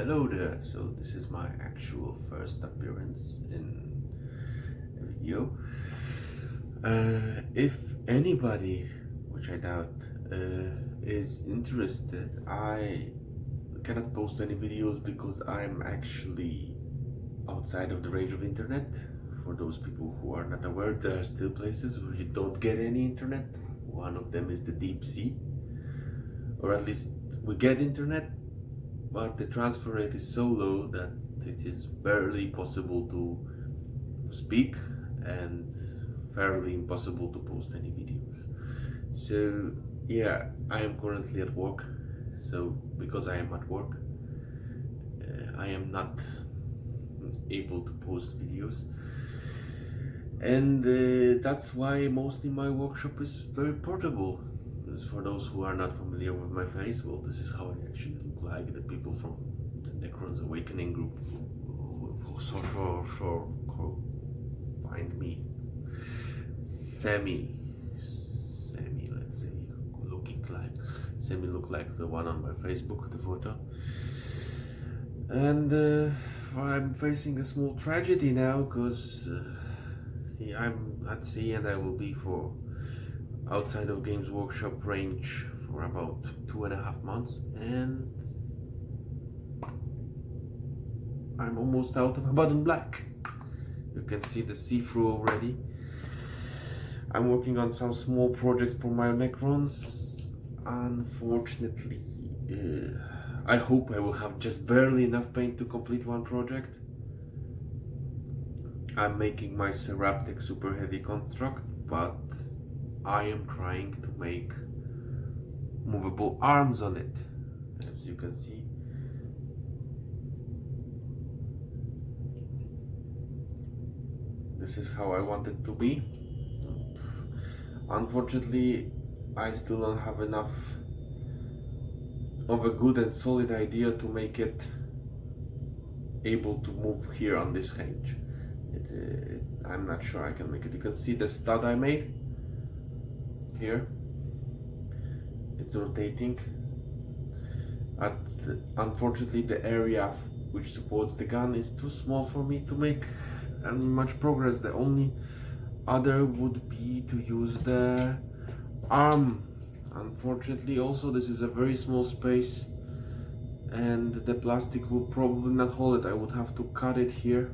Hello there, so this is my actual first appearance in a video. If anybody, which I doubt, is interested, I cannot post any videos because I'm actually outside of the range of internet. For those people who are not aware, there are still places where you don't get any internet. One of them is the deep sea, or at least we get internet, but the transfer rate is so low that it is barely possible to speak and fairly impossible to post any videos. So yeah, I am currently at work, so because I am at work, I am not able to post videos, and that's why mostly my workshop is very portable. For those who are not familiar with my face, well, this is how I actually look like. The people from the Necrons Awakening group will sure find me semi, let's say, semi look like the one on my Facebook, the photo. And I'm facing a small tragedy now because see, I'm at sea and I will be for outside of Games Workshop range for about 2.5 months, and I'm almost out of Abaddon Black. You can see the see-through already. I'm working on some small project for my Necrons. Unfortunately, I hope I will have just barely enough paint to complete one project. I'm making my Seraptech super heavy construct, but I am trying to make movable arms on it. As you can see, this is how I want it to be. Unfortunately, I still don't have enough of a good and solid idea to make it able to move here on this hinge. I'm not sure I can make it. You can see the stud I made here. It's rotating. Unfortunately, the area which supports the gun is too small for me to make any much progress. The only other would be to use the arm. Unfortunately, also this is a very small space and the plastic will probably not hold it. I would have to cut it here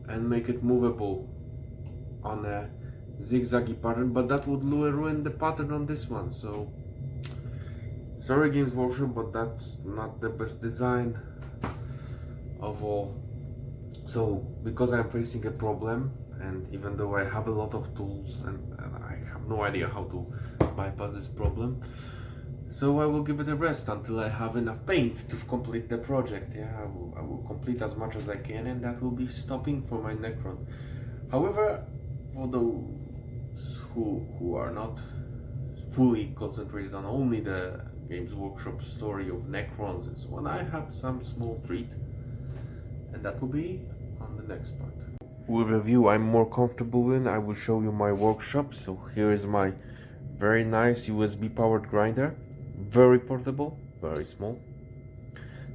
and make it movable on a zigzaggy pattern, but that would ruin the pattern on this one. So sorry, Games Workshop, but that's not the best design of all. So because I'm facing a problem, and even though I have a lot of tools and I have no idea how to bypass this problem, so I will give it a rest until I have enough paint to complete the project. Yeah, I will complete as much as I can, and that will be stopping for my Necron. However, for those who are not fully concentrated on only the Games Workshop story of Necrons and so on, I have some small treat, and that will be on the next part. With a view I'm more comfortable in, I will show you my workshop. So here is my very nice USB powered grinder, very portable, very small.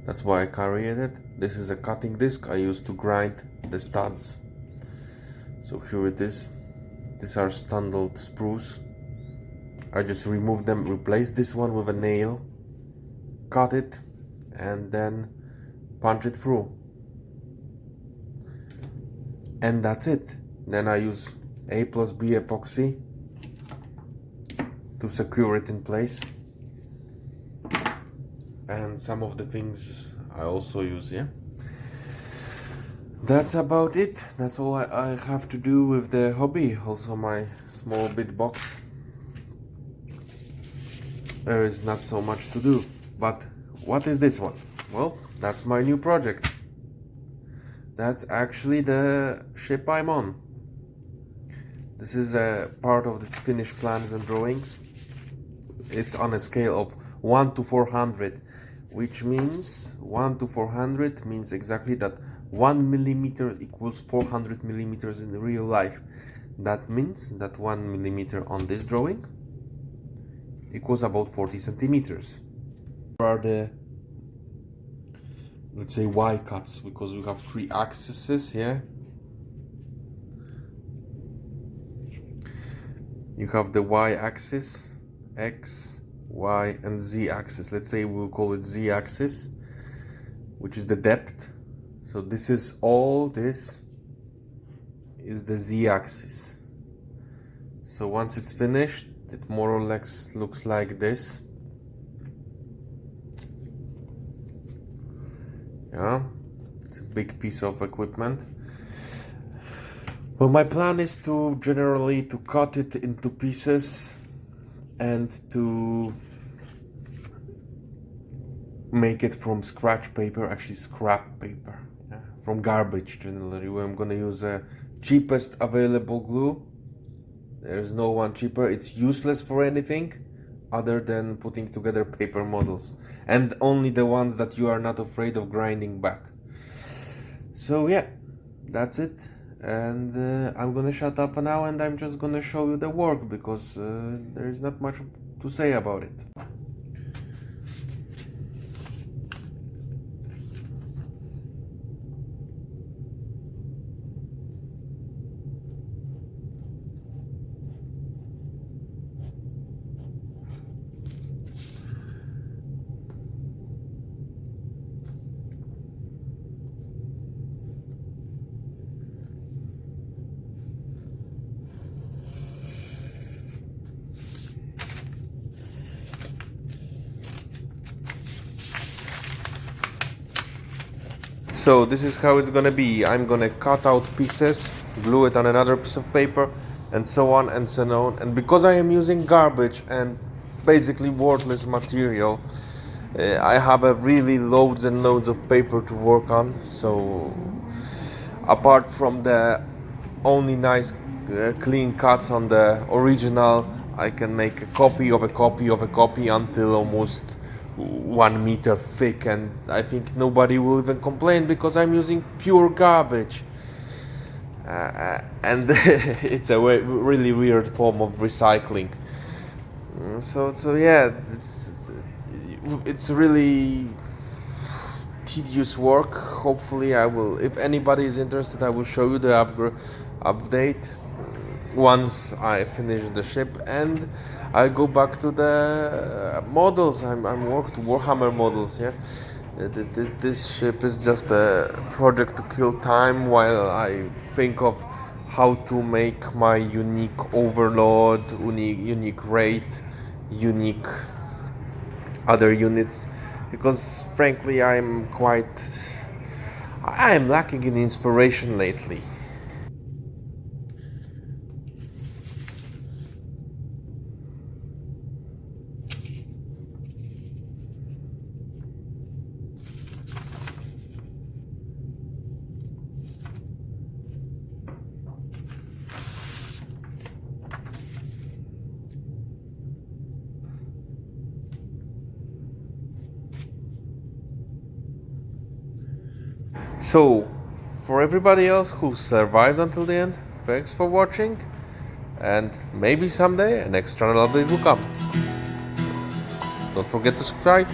That's why I carry it. This is a cutting disc I use to grind the studs. So here it is. These are standard sprues. I just remove them, replace this one with a nail, cut it, and then punch it through. And that's it. Then I use A+B epoxy to secure it in place. And some of the things I also use, yeah. That's about it. That's all I have to do with the hobby. Also my small bit box. There is not so much to do. But what is this one? Well, that's my new project. That's actually the ship I'm on. This is a part of its finished plans and drawings. It's on a scale of 1 to 400, which means 1 to 400 means exactly that 1 millimeter equals 400 millimeters in real life. That means that 1 millimeter on this drawing equals about 40 centimeters. Are the let's say Y cuts, because we have 3 axes, yeah. You have the Y axis, X, Y, and Z axis. Let's say we'll call it Z axis, which is the depth. So this is all, this is the Z axis. So once it's finished, it more or less looks like this. Yeah, it's a big piece of equipment. Well, my plan is to generally to cut it into pieces and to make it from scratch paper, actually scrap paper, yeah, from garbage generally. I'm gonna use the cheapest available glue. There's no one cheaper. It's useless for anything other than putting together paper models, and only the ones that you are not afraid of grinding back. So yeah, that's it. And I'm gonna shut up now, and I'm just gonna show you the work, because there is not much to say about it. So this is how it's gonna be. I'm gonna cut out pieces, glue it on another piece of paper, and so on and so on. And because I am using garbage and basically worthless material, I have a really loads and loads of paper to work on. So apart from the only nice clean cuts on the original, I can make a copy of a copy of a copy until almost 1 meter thick, and I think nobody will even complain because I'm using pure garbage. And it's a really weird form of recycling. So yeah, it's really tedious work. Hopefully I will, if anybody is interested, I will show you the update once I finish the ship, and I go back to the models. I'm worked Warhammer models, yeah. This ship is just a project to kill time while I think of how to make my unique overlord, unique raid, unique other units, because frankly I am lacking in inspiration lately. So, for everybody else who survived until the end, thanks for watching, and maybe someday an extra update will come. Don't forget to subscribe.